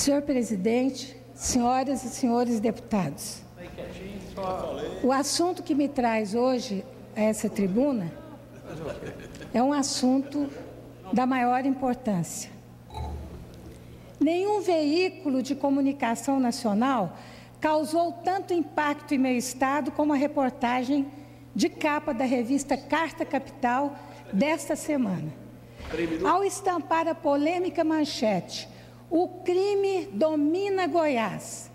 Senhor presidente, senhoras e senhores deputados, o assunto que me traz hoje a essa tribuna é um assunto da maior importância. Nenhum veículo de comunicação nacional causou tanto impacto em meu estado como a reportagem de capa da revista Carta Capital desta semana. Ao estampar a polêmica manchete, "O crime domina Goiás",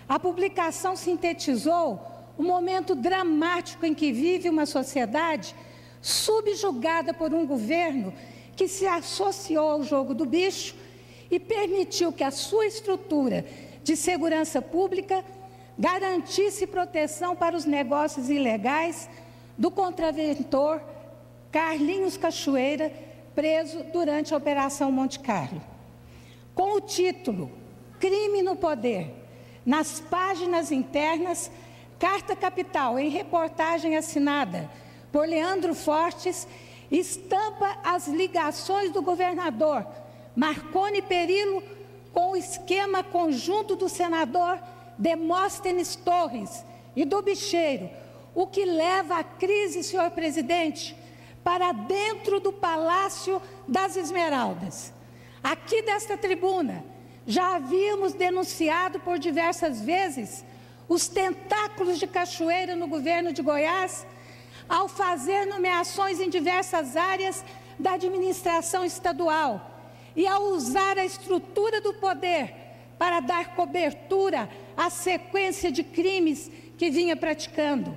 a publicação sintetizou o momento dramático em que vive uma sociedade subjugada por um governo que se associou ao jogo do bicho e permitiu que a sua estrutura de segurança pública garantisse proteção para os negócios ilegais do contraventor Carlinhos Cachoeira, preso durante a Operação Monte Carlo. Com o título "Crime no Poder", nas páginas internas, Carta Capital, em reportagem assinada por Leandro Fortes, estampa as ligações do governador Marconi Perillo com o esquema conjunto do senador Demóstenes Torres e do bicheiro, o que leva a crise, senhor presidente, para dentro do Palácio das Esmeraldas. Aqui desta tribuna, já havíamos denunciado por diversas vezes os tentáculos de Cachoeira no governo de Goiás, ao fazer nomeações em diversas áreas da administração estadual e ao usar a estrutura do poder para dar cobertura à sequência de crimes que vinha praticando.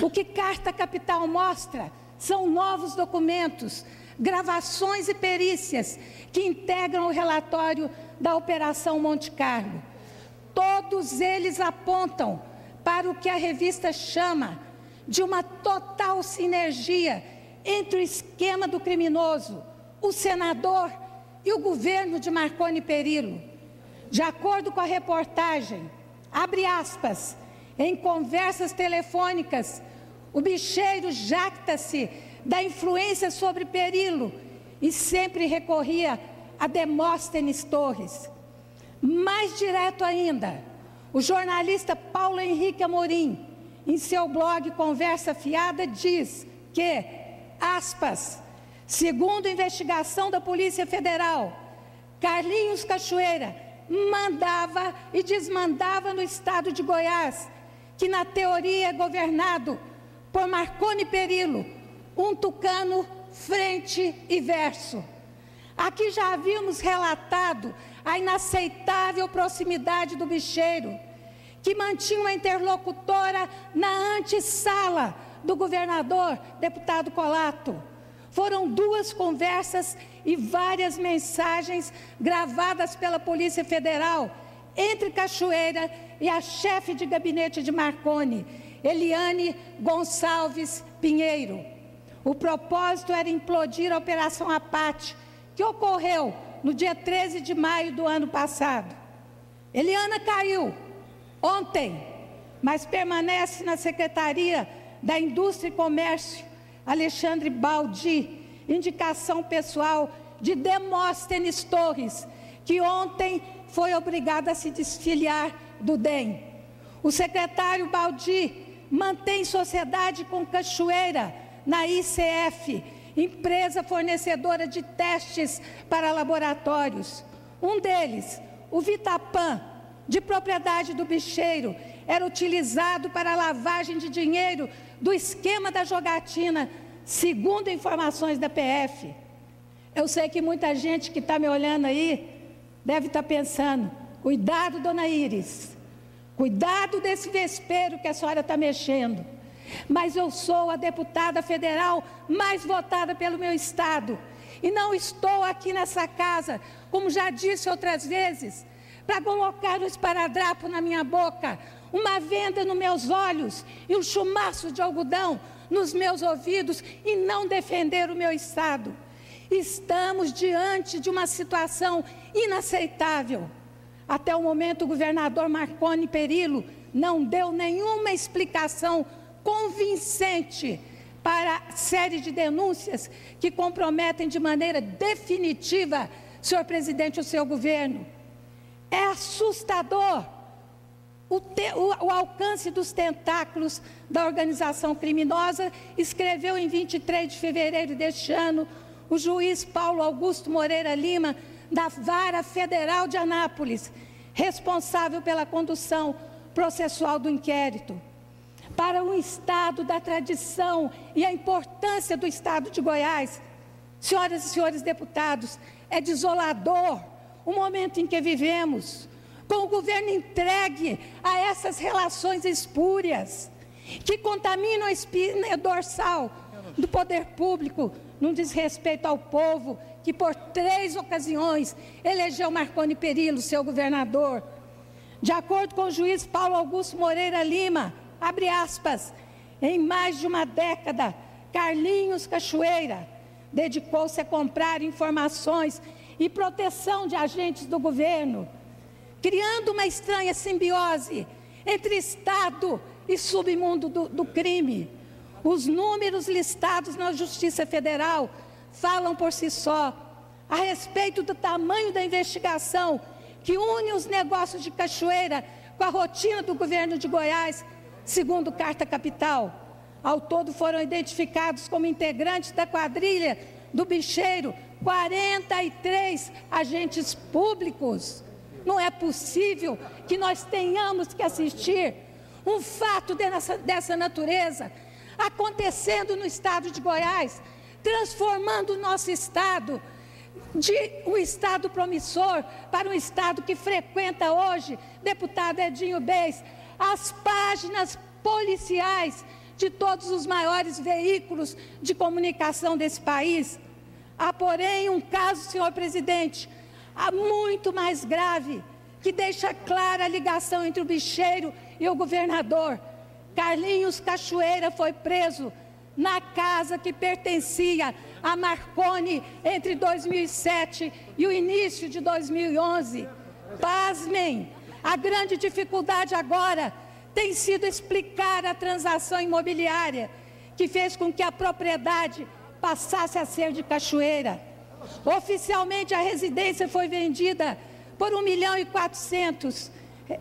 O que Carta Capital mostra são novos documentos, gravações e perícias que integram o relatório da Operação Monte Carlo. Todos eles apontam para o que a revista chama de uma total sinergia entre o esquema do criminoso, o senador e o governo de Marconi Perillo. De acordo com a reportagem, abre aspas, em conversas telefônicas, o bicheiro jacta-se da influência sobre Perillo e sempre recorria a Demóstenes Torres. Mais direto ainda, o jornalista Paulo Henrique Amorim, em seu blog Conversa Fiada, diz que, aspas, segundo investigação da Polícia Federal, Carlinhos Cachoeira mandava e desmandava no estado de Goiás, que na teoria é governado por Marconi Perillo, um tucano frente e verso. Aqui já havíamos relatado a inaceitável proximidade do bicheiro, que mantinha uma interlocutora na antessala do governador, deputado Colato. Foram 2 conversas e várias mensagens gravadas pela Polícia Federal entre Cachoeira e a chefe de gabinete de Marconi, Eliane Gonçalves Pinheiro. O propósito era implodir a Operação Apate, que ocorreu no dia 13 de maio do ano passado. Eliana caiu ontem, mas permanece na Secretaria da Indústria e Comércio, Alexandre Baldi, indicação pessoal de Demóstenes Torres, que ontem foi obrigado a se desfiliar do DEM. O secretário Baldi mantém sociedade com Cachoeira na ICF, empresa fornecedora de testes para laboratórios. Um deles, o Vitapan, de propriedade do bicheiro, era utilizado para a lavagem de dinheiro do esquema da jogatina, segundo informações da PF. Eu sei que muita gente que está me olhando aí deve estar pensando, cuidado, dona Iris, cuidado desse vespeiro que a senhora está mexendo. Mas eu sou a deputada federal mais votada pelo meu estado e não estou aqui nessa casa, como já disse outras vezes, para colocar um esparadrapo na minha boca, uma venda nos meus olhos e um chumaço de algodão nos meus ouvidos e não defender o meu estado. Estamos diante de uma situação inaceitável. Até o momento, o governador Marconi Perillo não deu nenhuma explicação convincente para a série de denúncias que comprometem de maneira definitiva, senhor presidente, o seu governo. É assustador o alcance dos tentáculos da organização criminosa, escreveu em 23 de fevereiro deste ano o juiz Paulo Augusto Moreira Lima, da Vara Federal de Anápolis, responsável pela condução processual do inquérito. Para o Estado da tradição e a importância do Estado de Goiás, senhoras e senhores deputados, é desolador o momento em que vivemos, com o governo entregue a essas relações espúrias, que contaminam a espinha dorsal do poder público, num desrespeito ao povo, que por 3 ocasiões elegeu Marconi Perillo, seu governador. De acordo com o juiz Paulo Augusto Moreira Lima, abre aspas, em mais de uma década, Carlinhos Cachoeira dedicou-se a comprar informações e proteção de agentes do governo, criando uma estranha simbiose entre Estado e submundo do crime. Os números listados na Justiça Federal falam por si só, a respeito do tamanho da investigação que une os negócios de Cachoeira com a rotina do governo de Goiás, segundo Carta Capital. Ao todo foram identificados como integrantes da quadrilha do Bicheiro 43 agentes públicos. Não é possível que nós tenhamos que assistir um fato dessa natureza acontecendo no estado de Goiás, transformando o nosso estado de um estado promissor para um estado que frequenta hoje, deputado Edinho Beis, as páginas policiais de todos os maiores veículos de comunicação desse país. Há, porém, um caso, senhor presidente, muito mais grave, que deixa clara a ligação entre o Bicheiro e o governador. Carlinhos Cachoeira foi preso na casa que pertencia a Marconi entre 2007 e o início de 2011. Pasmem, a grande dificuldade agora tem sido explicar a transação imobiliária que fez com que a propriedade passasse a ser de Cachoeira. Oficialmente, a residência foi vendida por 1.400.000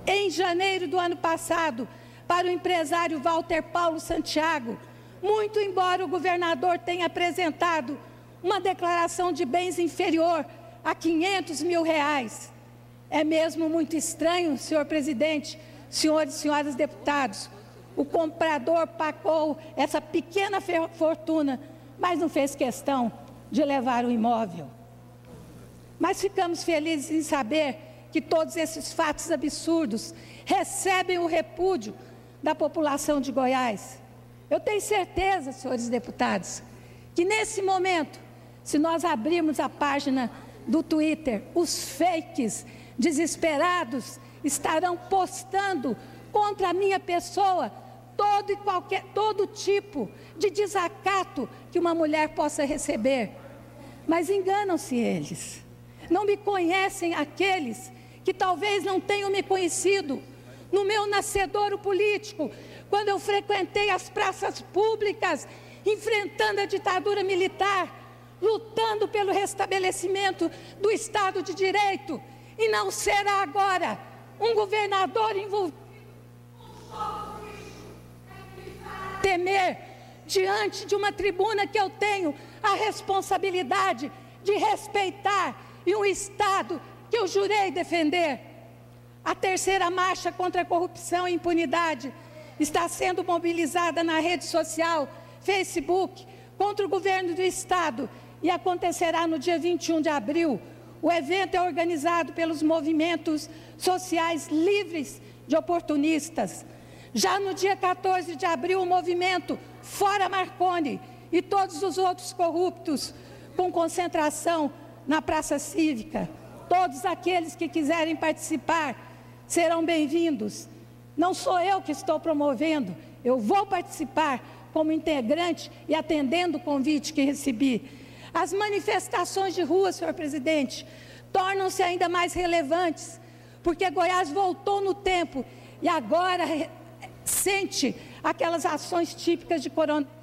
em janeiro do ano passado para o empresário Walter Paulo Santiago, muito embora o governador tenha apresentado uma declaração de bens inferior a R$500 mil. É mesmo muito estranho, senhor presidente, senhores e senhoras deputados, o comprador pagou essa pequena fortuna, mas não fez questão de levar o imóvel. Mas ficamos felizes em saber que todos esses fatos absurdos recebem o repúdio da população de Goiás. Eu tenho certeza, senhores deputados, que nesse momento, se nós abrirmos a página do Twitter, os fakes desesperados estarão postando contra a minha pessoa todo tipo de desacato que uma mulher possa receber. Mas enganam-se eles. Não me conhecem aqueles que talvez não tenham me conhecido no meu nascedouro político, quando eu frequentei as praças públicas, enfrentando a ditadura militar, lutando pelo restabelecimento do Estado de Direito, e não será agora um governador envolvido temer diante de uma tribuna que eu tenho a responsabilidade de respeitar e um Estado que eu jurei defender. A terceira marcha contra a corrupção e impunidade está sendo mobilizada na rede social, Facebook, contra o governo do Estado e acontecerá no dia 21 de abril. O evento é organizado pelos movimentos sociais livres de oportunistas. Já no dia 14 de abril, o movimento Fora Marconi e todos os outros corruptos, com concentração na Praça Cívica. Todos aqueles que quiserem participar serão bem-vindos. Não sou eu que estou promovendo, eu vou participar como integrante e atendendo o convite que recebi. As manifestações de rua, senhor presidente, tornam-se ainda mais relevantes, porque Goiás voltou no tempo e agora sente aquelas ações típicas de coronavírus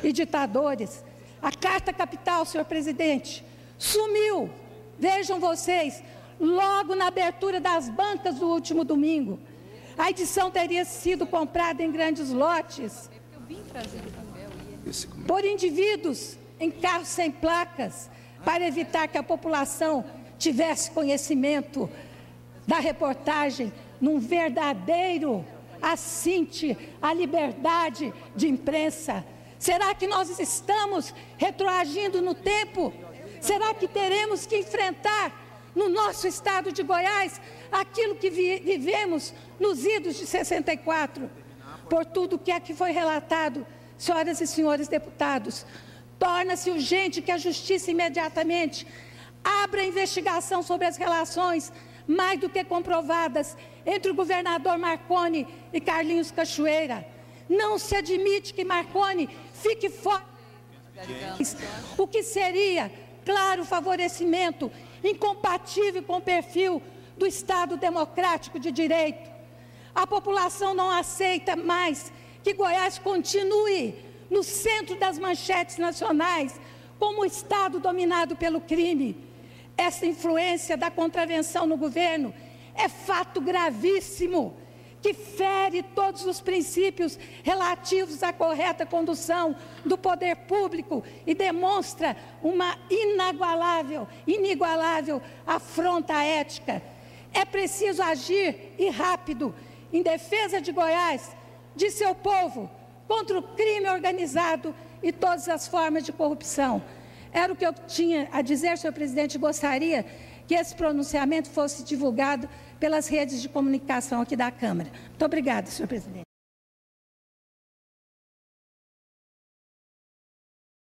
e ditadores. A Carta Capital, senhor presidente, sumiu. Vejam vocês, logo na abertura das bancas do último domingo. A edição teria sido comprada em grandes lotes por indivíduos em carros sem placas, para evitar que a população tivesse conhecimento da reportagem num verdadeiro assinte à liberdade de imprensa. Será que nós estamos retroagindo no tempo? Será que teremos que enfrentar no nosso estado de Goiás aquilo que vivemos nos idos de 64? Por tudo que aqui foi relatado, senhoras e senhores deputados, torna-se urgente que a Justiça imediatamente abra a investigação sobre as relações mais do que comprovadas entre o governador Marconi e Carlinhos Cachoeira. Não se admite que Marconi fique fora, o que seria, claro, favorecimento incompatível com o perfil do Estado democrático de direito. A população não aceita mais que Goiás continue no centro das manchetes nacionais como Estado dominado pelo crime. Essa influência da contravenção no governo é fato gravíssimo, que fere todos os princípios relativos à correta condução do poder público e demonstra uma inigualável afronta à ética. É preciso agir e rápido em defesa de Goiás, de seu povo, contra o crime organizado e todas as formas de corrupção. Era o que eu tinha a dizer, senhor presidente. Gostaria que esse pronunciamento fosse divulgado pelas redes de comunicação aqui da Câmara. Muito obrigada, senhor presidente.